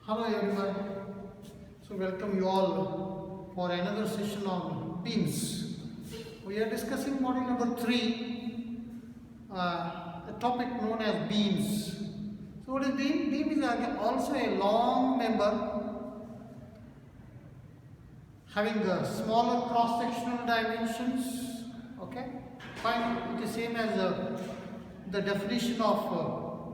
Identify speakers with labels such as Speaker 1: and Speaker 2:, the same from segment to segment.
Speaker 1: Hello everyone. So welcome you all for another session on beams. We are discussing module number 3, a topic known as beams. So what is beam? Beam is also a long member having a smaller cross-sectional dimensions. Okay, fine. It is same as the definition of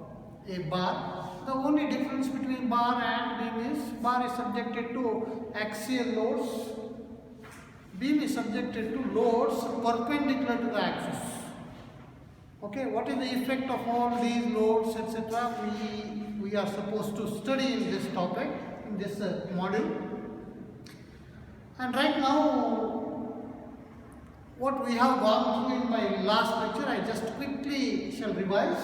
Speaker 1: a bar. The only difference between bar and beam is bar is subjected to axial loads, beam is subjected to loads perpendicular to the axis. Okay, what is the effect of all these loads, etc.? We are supposed to study in this topic, in this module. And right now, what we have gone through in my last lecture, I just quickly shall revise.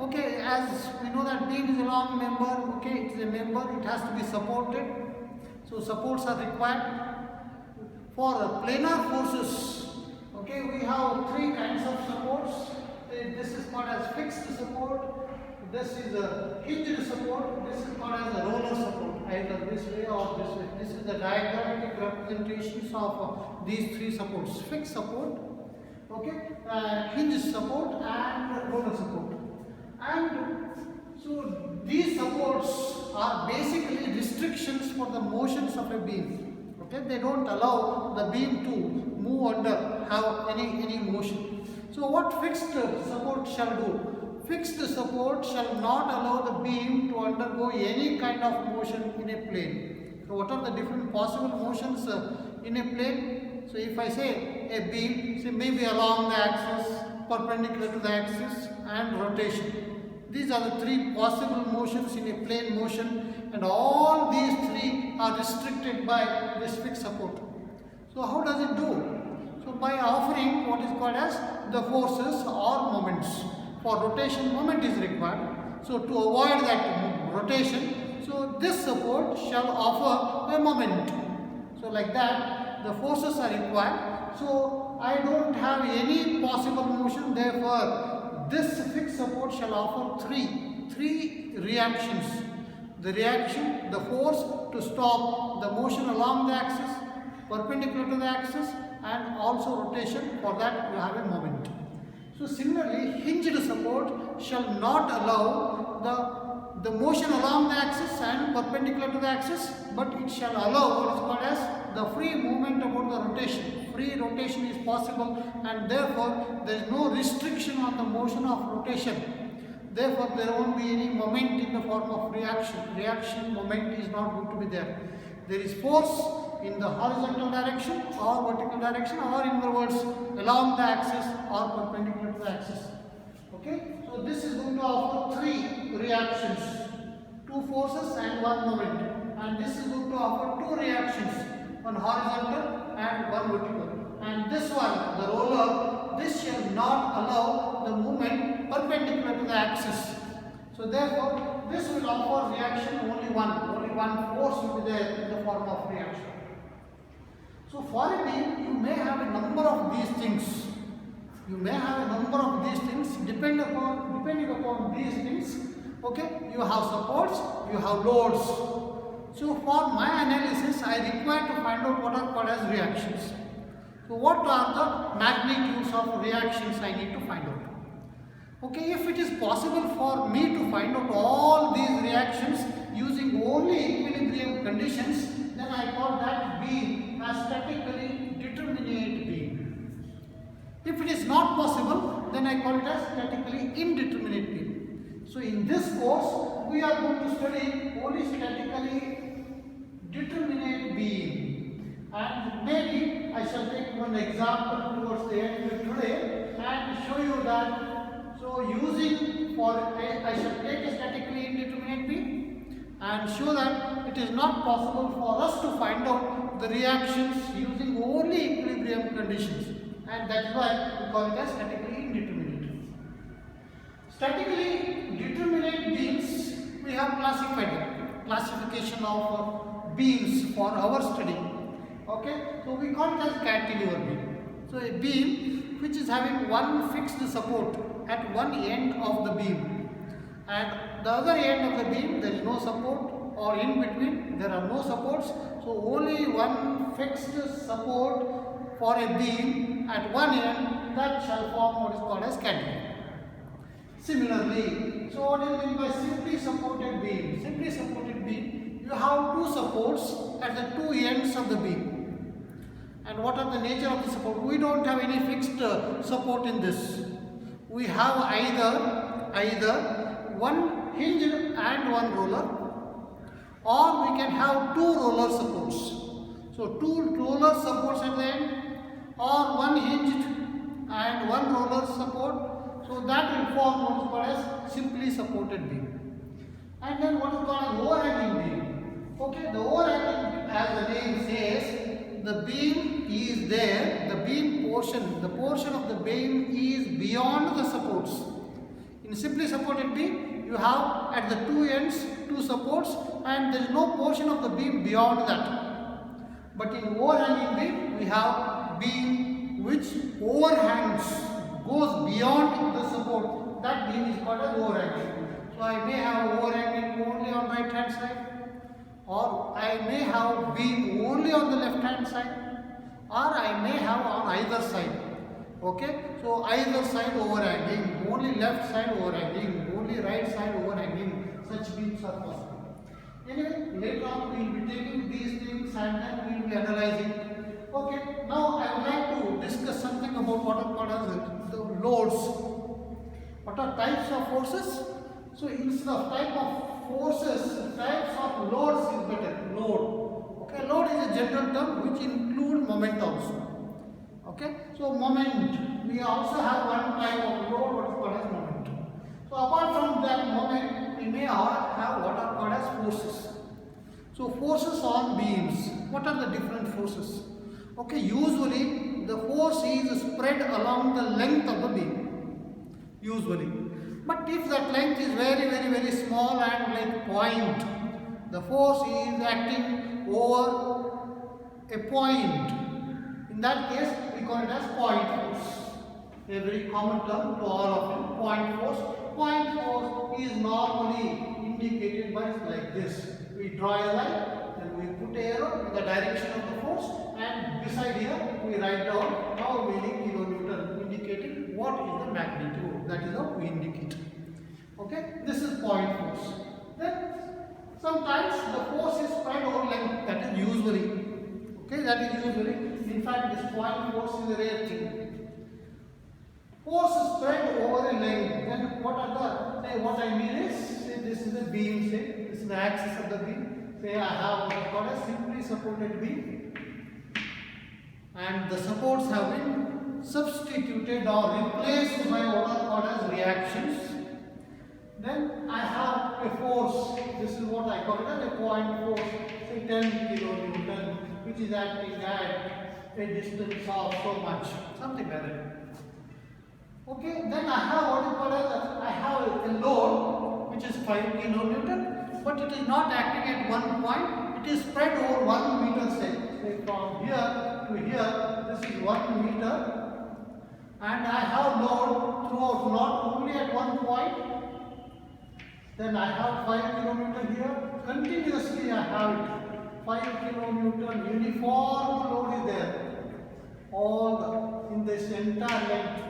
Speaker 1: Okay, as we know that beam is a long member, okay, it is a member, it has to be supported. So supports are required. For planar forces, okay, we have 3 kinds of supports. This is called as fixed support, this is a hinged support, this is called as a roller support, either this way or this way. This is the diagrammatic representations of these 3 supports: fixed support, okay, hinged support and roller support. And so these supports are basically restrictions for the motions of a beam. Okay, they don't allow the beam to move under, have any motion. So what fixed support shall do? Fixed support shall not allow the beam to undergo any kind of motion in a plane. So what are the different possible motions in a plane? So if I say a beam, say maybe along the axis, perpendicular to the axis, and rotation. These are the 3 possible motions in a plane motion, and all these 3 are restricted by this fixed support. So how does it do? So by offering what is called as the forces or moments. For rotation, moment is required. So to avoid that rotation, so this support shall offer a moment. So like that, the forces are required. So I don't have any possible motion, therefore this fixed support shall offer three reactions. The reaction, the force to stop the motion along the axis, perpendicular to the axis, and also rotation. For that you have a moment. So similarly, hinged support shall not allow the motion along the axis and perpendicular to the axis, but it shall allow what is called as the free movement about the rotation. Free rotation is possible, and therefore there is no restriction on the motion of rotation. Therefore there won't be any moment in the form of reaction. Reaction moment is not going to be there. There is force in the horizontal direction or vertical direction, or in other words along the axis or perpendicular to the axis. Okay, so this is going to offer 3 reactions, 2 forces and 1 moment, and this is going to offer 2 reactions, 1 horizontal and 1 vertical. And this one, the roller, this shall not allow the movement perpendicular to the axis. So therefore this will offer reaction only one force will be there in the form of reaction. So for a beam, you may have a number of these things. You may have a number of these things depending upon these things. Okay, you have supports, you have loads. So for my analysis, I require to find out what are called as reactions. So what are the magnitudes of reactions I need to find out? Okay, if it is possible for me to find out all these reactions using only equilibrium conditions, then I call that beam as statically determinate beam. If it is not possible, then I call it as statically indeterminate beam. So in this course, we are going to study only statically determinate beam. And maybe I shall take one example towards the end of today and show you that. So I shall take a statically indeterminate beam and show that it is not possible for us to find out the reactions using only equilibrium conditions, and that is why we call it as statically indeterminate. Statically determinate beams, we have classification of beams for our study. Okay, so we call it as cantilever beam. So a beam which is having one fixed support at one end of the beam, and the other end of the beam there is no support, or in between there are no supports. So only one fixed support for a beam at one end, that shall form what is called as cantilever. Similarly, so what do you mean by simply supported beam? Simply supported beam, you have two supports at the two ends of the beam. And what are the nature of the support? We don't have any fixed support in this. We have either one hinge and one roller, or we can have two roller supports. So two roller supports at the end, or one hinged and one roller support. So that will form what is called as simply supported beam. And then what is called as overhanging beam. Okay, the overhanging, as the name says, the beam is there, the beam portion, the portion of the beam is beyond the supports. In simply supported beam, you have at the two ends two supports and there is no portion of the beam beyond that. But in overhanging beam, we have beam which overhangs, goes beyond the support. That beam is called as overhanging. So I may have overhanging only on right hand side, or I may have beam only on the left hand side, or I may have on either side. Okay, so either side overhanging, only left side overhanging, only right side overhanging, such beams are possible. Anyway, later on we will be taking these things and then we will be analyzing. Okay, now I would like to discuss something about what are called as the loads. What are types of forces? So instead of type of forces, types of loads is better. Load. Okay, load is a general term which includes moment also. Okay, so moment. We also have one type of load, what is called as moment. So apart from that moment, we may have what are called as forces. So forces on beams. What are the different forces? Okay, usually the force is spread along the length of the beam. Usually. But if that length is very small and like point, the force is acting over a point. In that case, we call it as point force. A very common term to all of you, point force. Point force is normally indicated by like this. We draw a line, then we put an arrow with the direction of the force, and beside here we write down how many kilonewton, indicating what is the magnitude. That is how we indicate. Okay, this is point force. Then sometimes the force is spread over length. That is usually. Okay, that is usually. In fact, this point force is a rare thing. Force is spread over a length. Then what are the, say what I mean is, say this is a beam, say this is the axis of the beam. Say I have what is called a simply supported beam, and the supports have been substituted or replaced by what are called as reactions. Then I have a force, this is what I call it as a point force, say 10 kilonewton, which is acting at a distance of so much, something like that. Okay, then I have what is called as I have a load which is 5 kilonewton, but it is not acting at one point, it is spread over 1 meter, say from here to here, this is 1 meter, and I have load throughout, not only at one point. Then I have 5 kilonewton here, continuously I have it. 5 kilonewton uniform load is there, all in this entire length.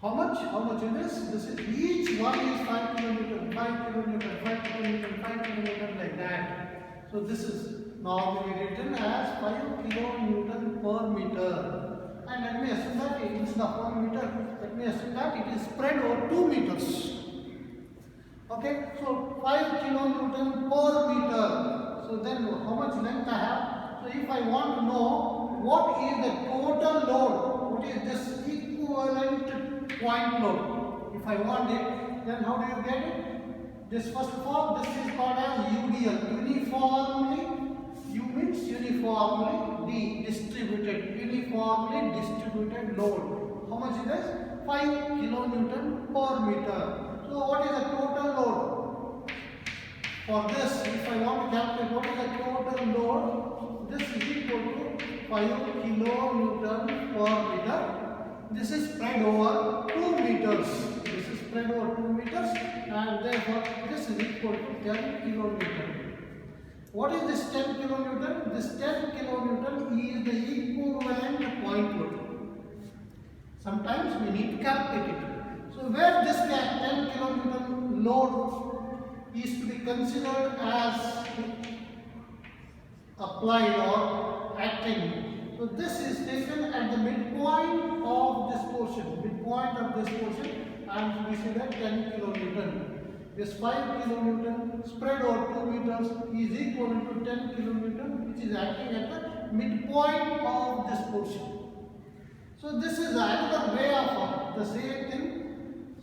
Speaker 1: How much? How much is this? This is each one is 5 kilonewton, 5 kilonewton, 5 kilonewton, 5 kilonewton, like that. So this is normally written as 5 kilonewton per meter. And let me assume that it is not 1 meter. Let me assume that it is spread over 2 meters. Okay, so 5 kilonewton per meter. So then how much length I have? So if I want to know what is the total load, what is this equivalent point load? If I want it, then how do you get it? This first of all, this is called as UDL, uniformly, U means uniformly distributed load. How much is this? 5 kilonewton per meter. So what is the total load? For this, if I want to calculate what is the total load, this is equal to 5 kilonewton per meter. this is spread over 2 meters. This is spread over 2 meters, and therefore this is equal to 10 kilonewton. What is this 10 kilonewton? This 10 kilonewton is the equivalent point load. Sometimes we need to calculate it. So where this 10 kilonewton load is to be considered as applied or acting. So this is taken at the midpoint of this portion, and we say that 10 kilonewton. This 5 kilonewton spread over 2 meters is equal to 10 kilonewton, which is acting at the midpoint of this portion. So this is another way of the same thing.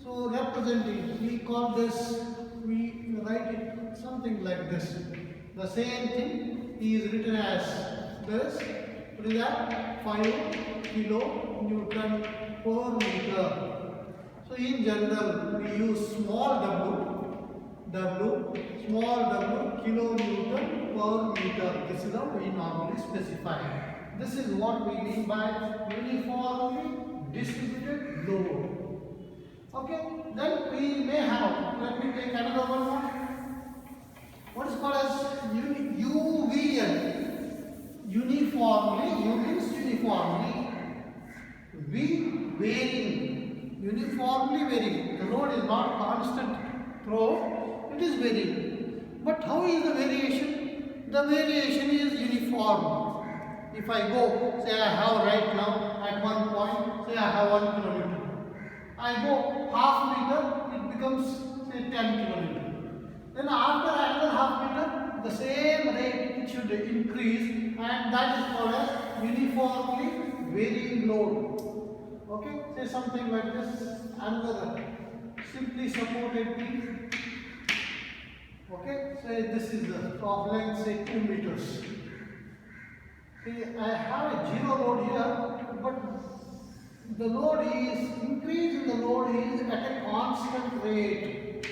Speaker 1: So representing, we call this, we write it something like this. The same thing is written as this. What is that? 5 kilonewton per meter. So in general, we use small small w kilonewton per meter. This is how we normally specify. This is what we mean by uniformly distributed load. Okay, then we may have, let me take another one more. What is called as UVL. Uniformly, U means uniformly, V varying, uniformly varying. The load is not constant throughout, it is varying. But how is the variation? The variation is uniform. If I go, say I have right now at one point, say I have 1 kilometer. I go half meter, it becomes say 10 kilometer. Then after another half meter, the same rate it should increase, and that is called as uniformly varying load. Okay, say something like this, another simply supported beam. Okay, say this is the of length say 2 meters. I have a zero load here, but the load is, increase in the load is at a constant rate.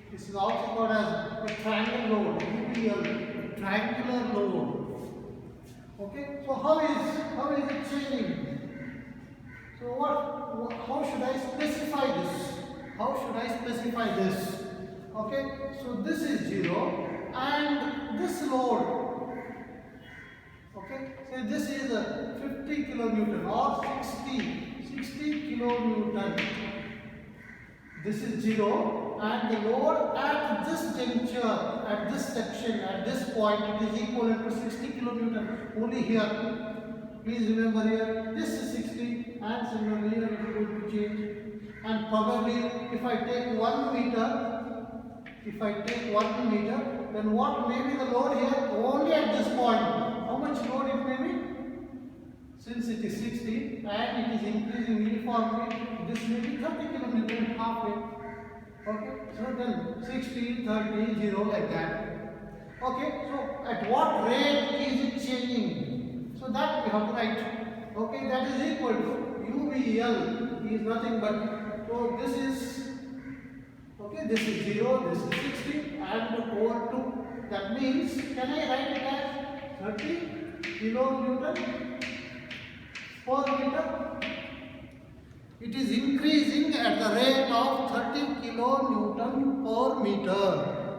Speaker 1: This is also called as a triangle load, UPL, triangular load. Okay, so how is it changing? So how should I specify this? How should I specify this? Okay, so this is 0 and this load. Okay, so this is a 50 kilonewton or 60 kilonewton. This is 0 and the load at this juncture, at this section, at this point, it is equivalent to 60 kilonewton. Only here. Please remember here, this is 60 and similarly here it is going to change. And probably if I take 1 meter, then what may be the load here? Only at this point. How much load it may be? Since it is 60 and it is increasing uniformly, this may be 30 kilonewton halfway. Okay, so then 60, 30, 0 like that. Okay, so at what rate is it changing? So that we have to write. Okay, that is equal to UVL is nothing but, so this is, okay, this is 0, this is 60 and over 2. That means, can I write it as 30 kilonewton per meter? It is increasing at the rate of 30 kilonewton per meter.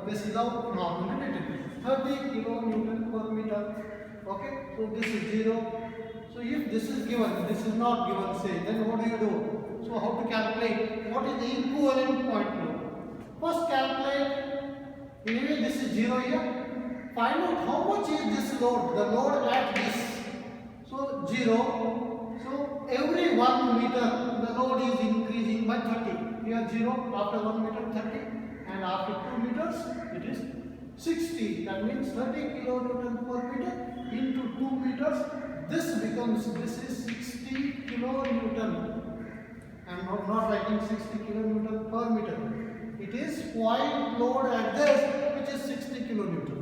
Speaker 1: This is how normally written. 30 kilonewton per meter. Okay, so this is 0. So if this is given, this is not given, say, then what do you do? So how to calculate? What is the equivalent point load? First calculate. Anyway, this is 0 here. Find out how much is this load, the load at this. So 0. So every 1 meter, the load is increasing by 30. Here 0, after 1 meter 30, and after 2 meters it is 60. That means 30 kilonewton per meter into 2 meters. This is 60 kilonewton. I am not writing 60 kilonewton per meter. It is point load at this, which is 60 kilonewton.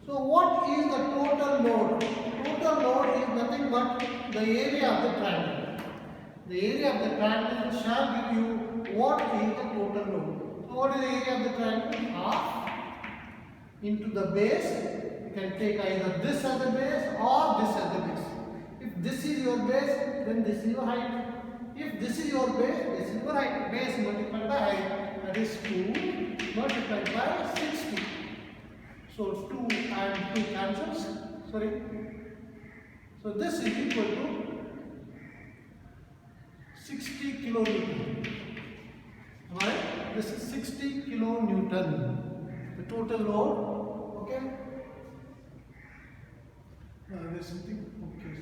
Speaker 1: So what is the total load? Total load is nothing but the area of the triangle. The area of the triangle shall give you what is the total load. So what is the area of the triangle? Half into the base. You can take either this as the base or this as the base. If this is your base, then this is your height. If this is your base, this is your height. Base multiplied by height, that is 2 multiplied by 60. So 2 and 2 cancels. Sorry. So this is equal to 60 kilonewton. Alright? This is 60 kilonewton. The total load. Okay? There's something. Okay.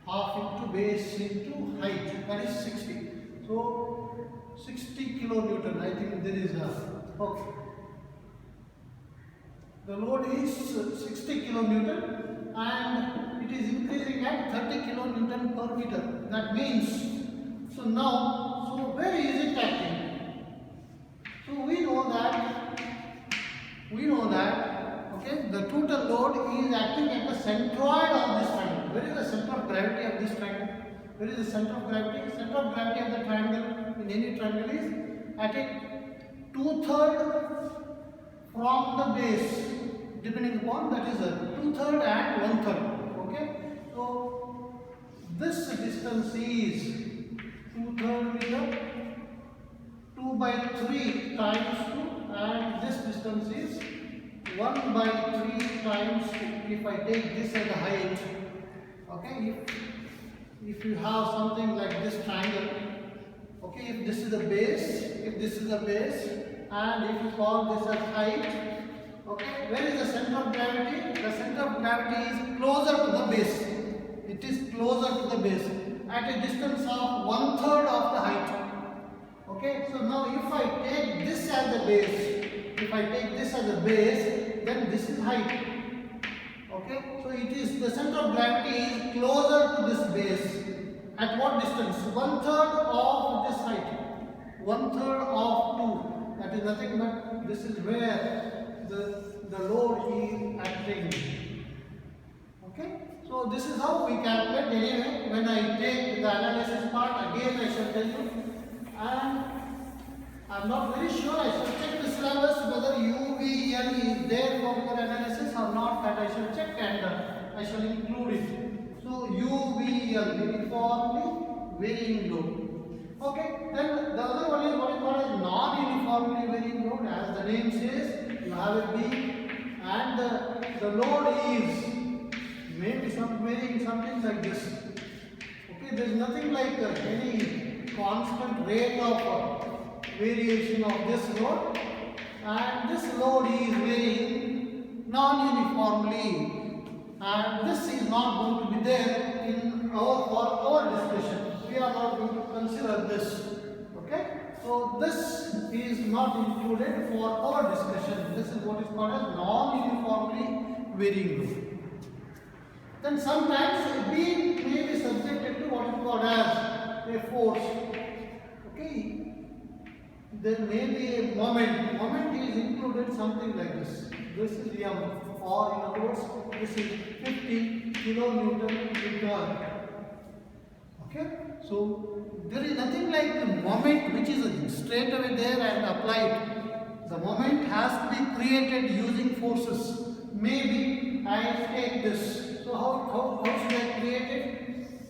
Speaker 1: Half into base into height, that is 60. So 60 kilonewton, I think there is a, okay. The load is 60 kilonewton and it is increasing at 30 kilonewton per meter. That means, so now, so where is it acting? So we know that, okay, the total load is acting at the centroid of this triangle. Where is the center of gravity of this triangle? Where is the center of gravity? Center of gravity of the triangle in any triangle is at a 2/3 from the base, depending upon, that is a 2/3 and 1/3. Okay, so this distance is 2/3 meter, 2/3 times 2, and this distance is 1/3 times 2. If I take this as a height, okay, if you have something like this triangle, okay, if this is the base, and if you call this as height, okay, where is the center of gravity? The center of gravity is closer to the base. It is closer to the base at a distance of 1/3 of the height. Okay, so now if I take this as the base, then this is height. Okay, so it is, the center of gravity is closer to this base. At what distance? 1/3 of this height. 1/3 of 2. That is nothing but, this is where the load is acting. Okay, so this is how we calculate. Anyway, when I take the analysis part, again I shall tell you. And I am not very sure, I shall check the syllabus whether UVL is there for your analysis or not, that I shall check and I shall include it. So UVL, uniformly varying load. Okay, then the other one is what is called as non-uniformly varying load. As the name says, you have a beam and the load is maybe varying something like this. Okay, there is nothing like any constant rate of variation of this load, and this load is varying non-uniformly, and this is not going to be there in for our discussion. We are not going to consider this. Okay, so this is not included for our discussion. This is what is called as non-uniformly varying load. Then sometimes a beam may be subjected to what is called as a force. Okay, there may be a moment. Moment is included something like this. This is M, or in other words, this is 50 kilonewton meter. Okay, so there is nothing like the moment which is straight away there and applied. The moment has to be created using forces. Maybe I take this. So how should I create it?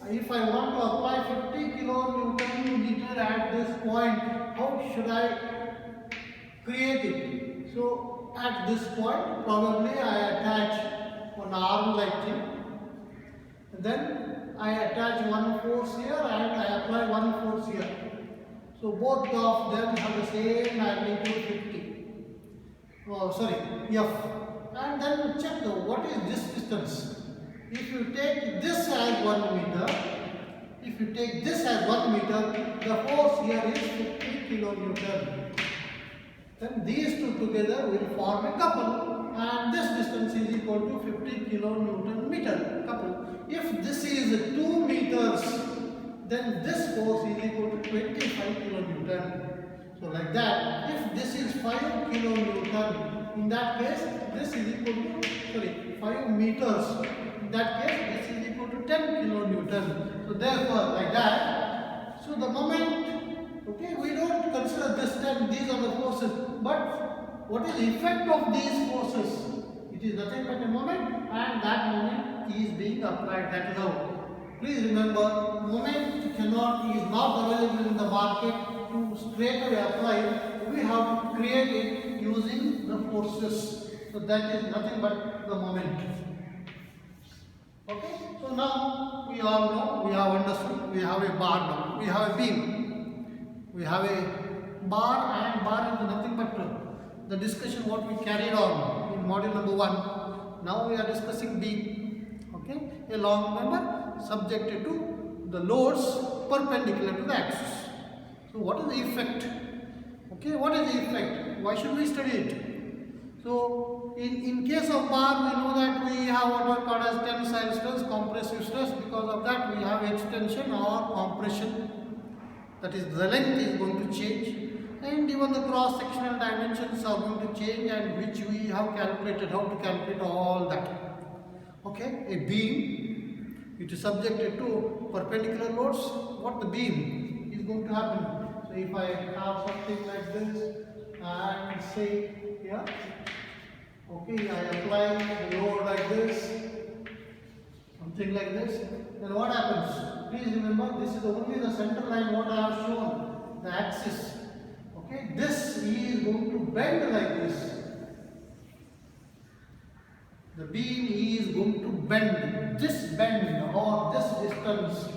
Speaker 1: If I want to apply 50 kilonewton meter at this point, how should I create it? So at this point, probably I attach one arm like thing. Then I attach one force here and I apply one force here. So both of them have the same magnitude 50. Oh, sorry, F. And then check what is this distance. If you take this as 1 meter, the force here is 50 kilonewton. Then these two together will form a couple, and this distance is equal to 50 kilonewton meter couple. If this is 2 meters, then this force is equal to 25 kilonewton. So like that, if this is 5 kilonewton, in that case, this is equal to, 5 meters. In that case, this is equal to 10 kilonewton. So therefore, like that, so the moment, okay, we don't consider this 10, these are the forces, but what is the effect of these forces? It is nothing but a moment, and that moment is being applied. That is how. Please remember, moment is not available in the market to straight away apply. We have to create it using the forces. So that is nothing but the moment. Okay. So now we all know, we have understood. We have a bar now. We have a beam. We have a bar, and bar is nothing but the discussion what we carried on in module number 1. Now we are discussing beam. Okay. A long member subjected to the loads perpendicular to the axis. So what is the effect? Okay, what is the effect? Why should we study it? So in case of bar, we know that we have what are called as tensile stress, compressive stress. Because of that, we have extension or compression. That is, the length is going to change, and even the cross-sectional dimensions are going to change, and which we have calculated, how to calculate all that. Okay, a beam, it is subjected to perpendicular loads. What the beam is going to happen? So if I have something like this and say here, okay, I apply the load like this, something like this, then what happens? Please remember, this is only the center line what I have shown, the axis. Okay, this is going to bend like this. The beam is going to bend, this bend or this distance,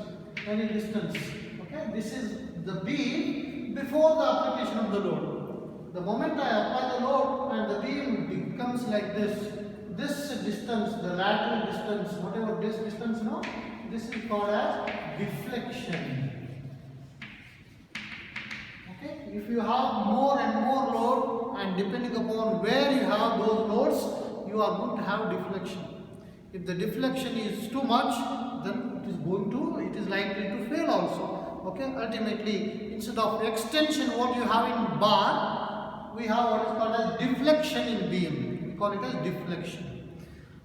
Speaker 1: any distance. Okay, this is the beam before the application of the load. The moment I apply the load and the beam becomes like this distance, the lateral distance, whatever this distance now, this is called as deflection. Okay, if you have more and more load, and depending upon where you have those loads, you are going to have deflection. If the deflection is too much, then it is likely to fail also. Okay, ultimately, instead of extension what you have in bar, we have what is called as deflection in beam. We call it as deflection.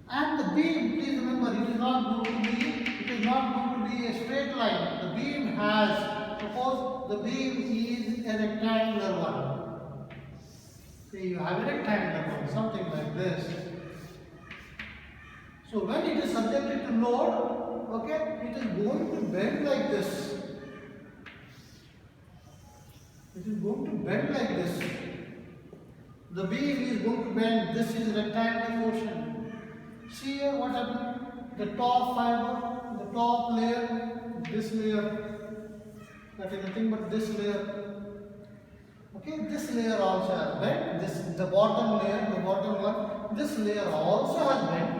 Speaker 1: And the beam, please remember, it is not going to be a straight line. The beam has, suppose the beam is a rectangular one. Say you have a rectangular one, something like this. So when it is subjected to load, okay, it is going to bend like this. It is going to bend like this. The beam is going to bend. This is rectangular portion. See here what happened? The top fiber, the top layer, this layer, that is nothing but this layer. Okay, this layer also has bent. This the bottom layer, the bottom one. This layer also has bent.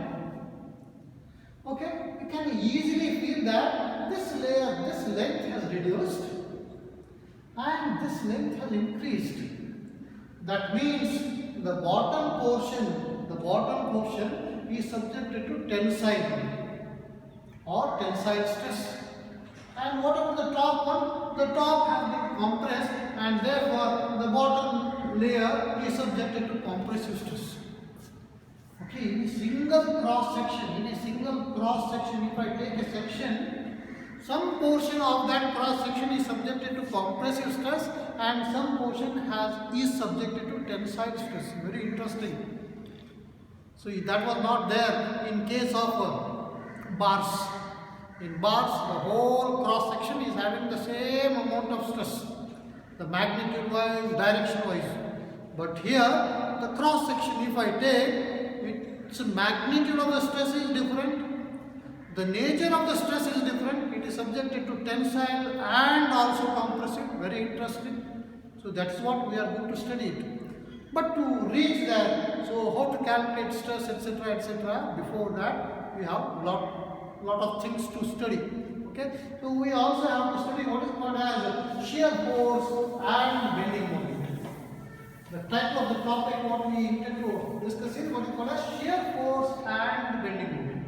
Speaker 1: Okay, you can easily feel that this layer, this length has reduced and this length has increased. That means the bottom portion is subjected to tensile or tensile stress. And what about the top one? The top has been compressed, and therefore the bottom layer is subjected to compressive stress. Okay, in a single cross section, if I take a section, some portion of that cross section is subjected to compressive stress and some portion is subjected to tensile stress. Very interesting. So that was not there in case of bars. In bars, the whole cross section is having the same amount of stress, the magnitude wise, direction wise. But here, the cross section, if I take, its magnitude of the stress is different, the nature of the stress is different, it is subjected to tensile and also compressive. Very interesting. So that's what we are going to study it. But to reach there, so how to calculate stress, etc., before that we have lot of things to study. Okay, so we also have to study what is called as shear force and bending moment. The type of the topic what we intend to discuss is what is called as shear force and bending moment.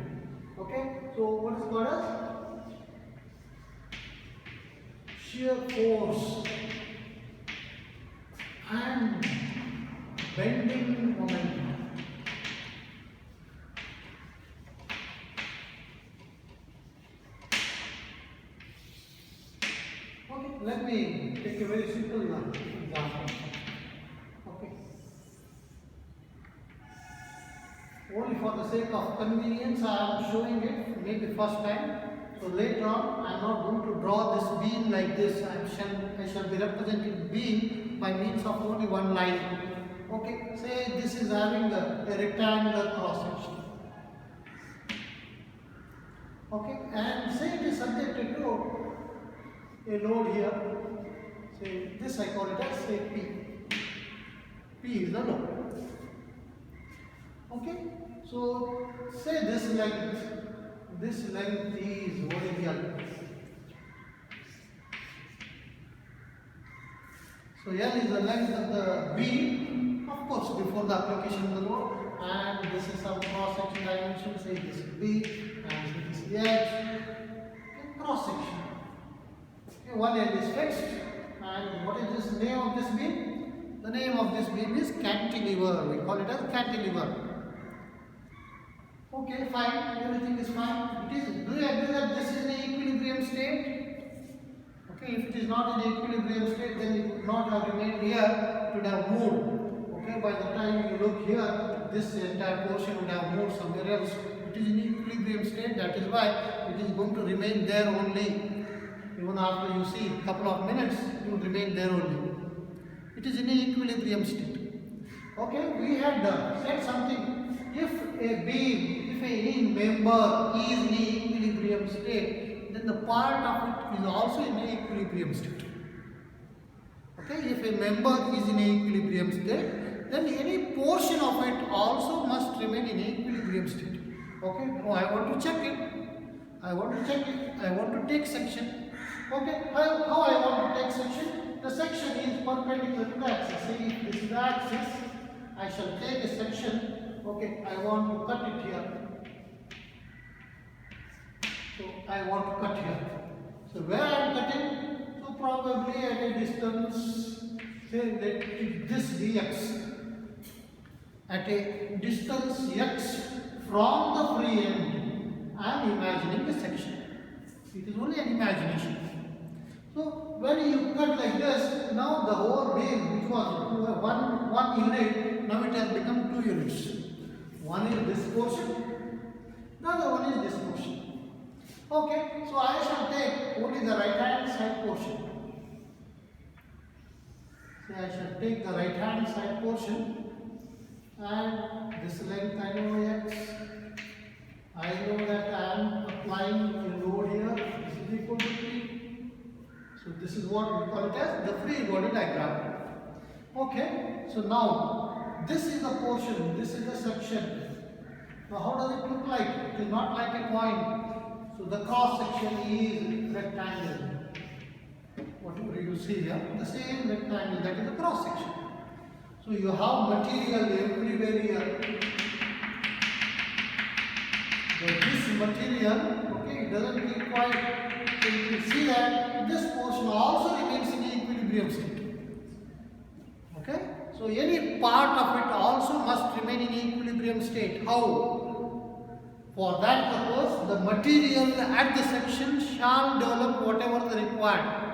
Speaker 1: Okay, so what is called as shear force and bending moment. Okay, let me take a very simple example. Okay, Only for the sake of convenience I am showing it, maybe first time. So later on I am not going to draw this beam like this. I shall be representing beam by means of only one line. Okay, say this is having a rectangular cross section. Okay, and say it is subjected to a load here. Say this I call it as say P. P is the load. Okay, so say this length is OAL. So L is the length of the beam, of course, before the application of the load, and this is some cross section dimension. Say this is B, and this is H. Cross section. Okay, one end is fixed, and what is this name of this beam? The name of this beam is cantilever. We call it as cantilever. Okay, fine. Everything is fine. Do you agree that this is an equilibrium state? Okay, if it is not in equilibrium state, then it would not have remained here. It would have moved. Okay, by the time you look here, this entire portion would have moved somewhere else. It is in equilibrium state. That is why it is going to remain there only. Even after you see a couple of minutes, it will remain there only. It is in an equilibrium state. Okay, we had said something. If a beam, if any member is in an equilibrium state, then the part of it is also in an equilibrium state. Okay, if a member is in an equilibrium state, then any portion of it also must remain in an equilibrium state. Okay, now I want to check it. I want to take section. Okay, how I want to take section? The section is perpendicular to the axis. Say if this is the axis, I shall take a section. Okay, I want to cut it here. So I want to cut here. So where I am cutting? So probably at a distance, say that this dx. At a distance x from the free end, I am imagining the section. It is only an imagination. So when you cut like this, now the whole beam, which was one unit, now it has become 2 units. One is this portion, the other one is this portion. Okay, so I shall take only the right hand side portion. So I shall take the right hand side portion, and this length I know x. I know that I am applying a load here. This is equal to P. So this is what we call it as the free body diagram. Okay, so now this is the portion, this is the section. Now how does it look like? It is not like a coin. So the cross section is rectangle. Whatever you see here, the same rectangle, that is the cross section. So you have material everywhere here. But this material, okay, it doesn't keep quiet. So you can see that this portion also remains in equilibrium state. Okay? So any part of it also must remain in equilibrium state. How? For that purpose, the material at the section shall develop whatever is required.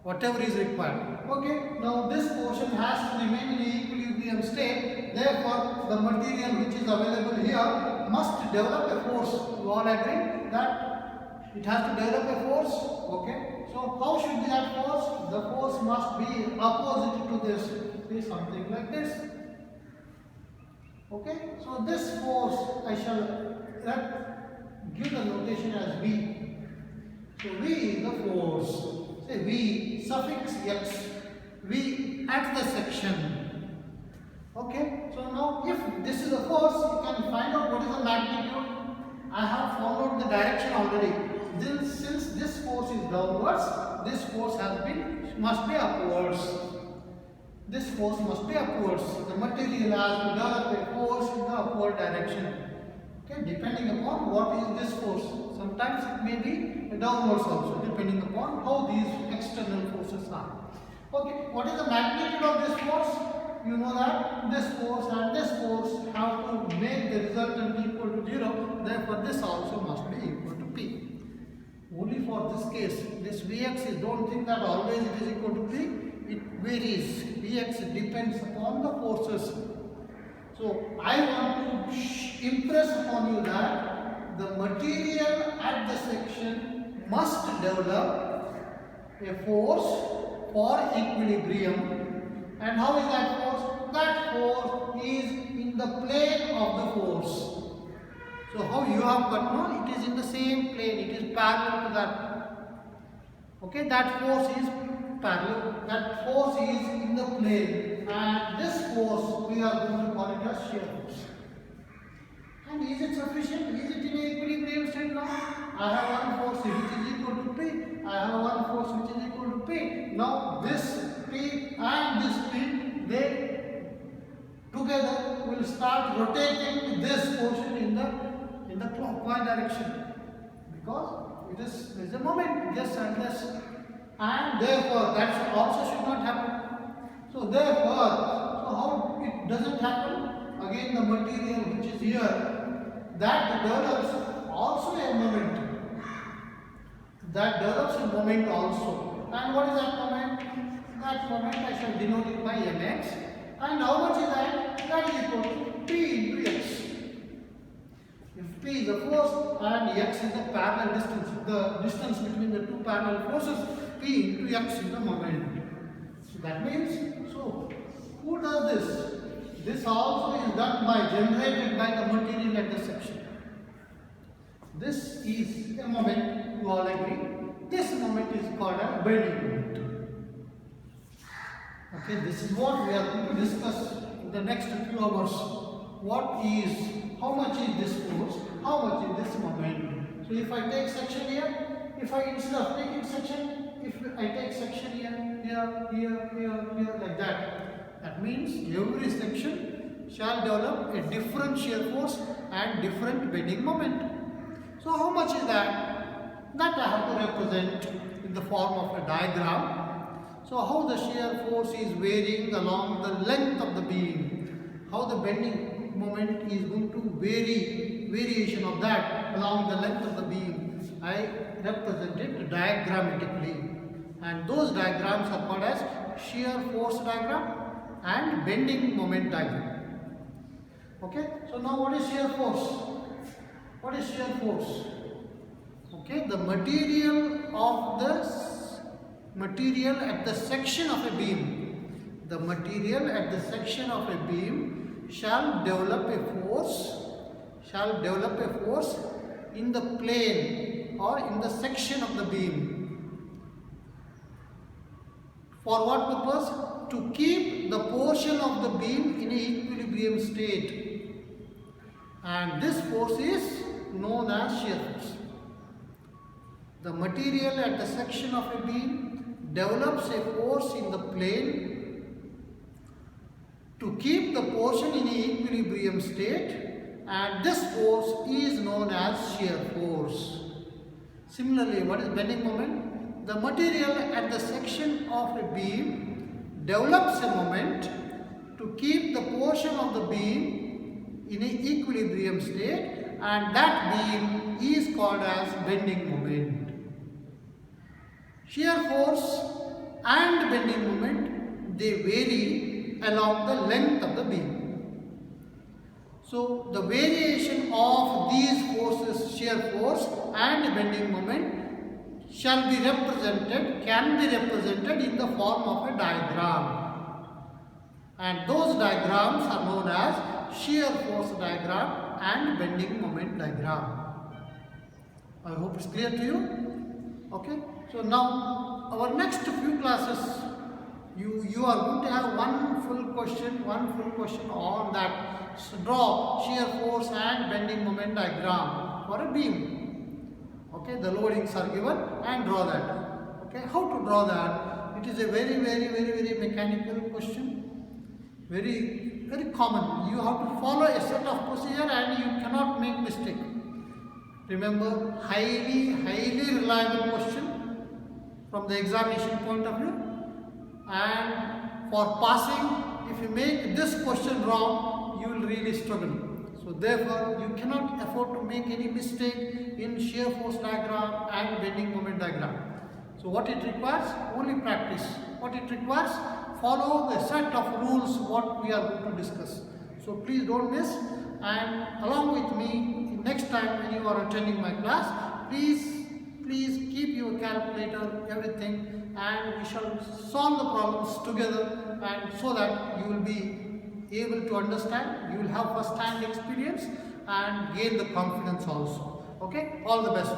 Speaker 1: Whatever is required. Okay? Now this portion has to remain in equilibrium state. Therefore, the material which is available here must develop a force. You all agree that it has to develop a force? Okay? So how should be that force? The force must be opposite to this. Say something like this. Okay? So this force I shall give the notation as V. So V is the force. Say V suffix x. V at the section. Okay? So now if this is the force, you can find out what is the magnitude. I have found out the direction already. Since this force is downwards, this force must be upwards. This force must be upwards. The material has to develop a force in the upward direction. Okay, depending upon what is this force. Sometimes it may be downwards also, depending upon how these external forces are. Okay, what is the magnitude of this force? You know that this force and this force have to make the resultant equal to 0. Therefore, this also must be equal to P. Only for this case, this Vx is, don't think that always it is equal to P. It varies. Vx depends upon the forces. So I want to impress upon you that the material at the section must develop a force for equilibrium. And how is that force? That force is in the plane of the force. So how you have got, no, it is in the same plane, it is parallel to that. Okay, that force is parallel, that force is in the plane, and this force we are going to call it as shear force. And is it sufficient? Is it in equilibrium state now? I have one force which is equal to P, I have one force which is equal to P. Now this P and this P, they together will start rotating this portion in the clockwise direction, because it is a moment, yes and yes, and therefore that also should not happen. So therefore, so how it doesn't happen? Again, the material which is here, that develops also a moment. That develops a moment also. And what is that moment? That moment I shall denote it by mx. And how much is that? That is equal to P into x. If P is the force and x is the parallel distance, the distance between the two parallel forces, P into x is the moment. So that means, so who does this? This also is done by, generated by the material at the section. This is a moment, you all agree. This moment is called a bending moment. Okay, this is what we are going to discuss in the next few hours. What is, how much is this force, how much is this moment. So if I take section here, if I instead of taking section, if I take section here, like that, that means every section shall develop a different shear force and different bending moment. So how much is that? That I have to represent in the form of a diagram. So how the shear force is varying along the length of the beam, how the bending moment is going to vary, variation of that along the length of the beam, I represent it diagrammatically. And those diagrams are called as shear force diagram and bending moment diagram. Okay, so now what is shear force? What is shear force? Okay, the material at the section of a beam, the material at the section of a beam shall develop a force in the plane or in the section of the beam. For what purpose? To keep the portion of the beam in an equilibrium state. And this force is known as shear force. The material at the section of a beam develops a force in the plane to keep the portion in an equilibrium state, and this force is known as shear force. Similarly, what is bending moment? The material at the section of a beam develops a moment to keep the portion of the beam in an equilibrium state, and that beam is called as bending moment. Shear force and bending moment, they vary along the length of the beam. So the variation of these forces, shear force and bending moment, shall be represented, can be represented in the form of a diagram. And those diagrams are known as shear force diagram and bending moment diagram. I hope it's clear to you. Okay. So now our next few classes, you are going to have one full question on that. So draw shear force and bending moment diagram for a beam. Okay, the loadings are given and draw that. Okay, how to draw that? It is a very mechanical question. Very common. You have to follow a set of procedure and you cannot make mistake. Remember, highly reliable question from the examination point of view, and for passing, if you make this question wrong, you will really struggle. So therefore, you cannot afford to make any mistake in shear force diagram and bending moment diagram. So what it requires? Only practice. What it requires? Follow the set of rules what we are going to discuss. So please don't miss, and along with me next time when you are attending my class, please keep your calculator, everything, and we shall solve the problems together, and so that you will be able to understand, you will have first-hand experience and gain the confidence also. Okay, all the best.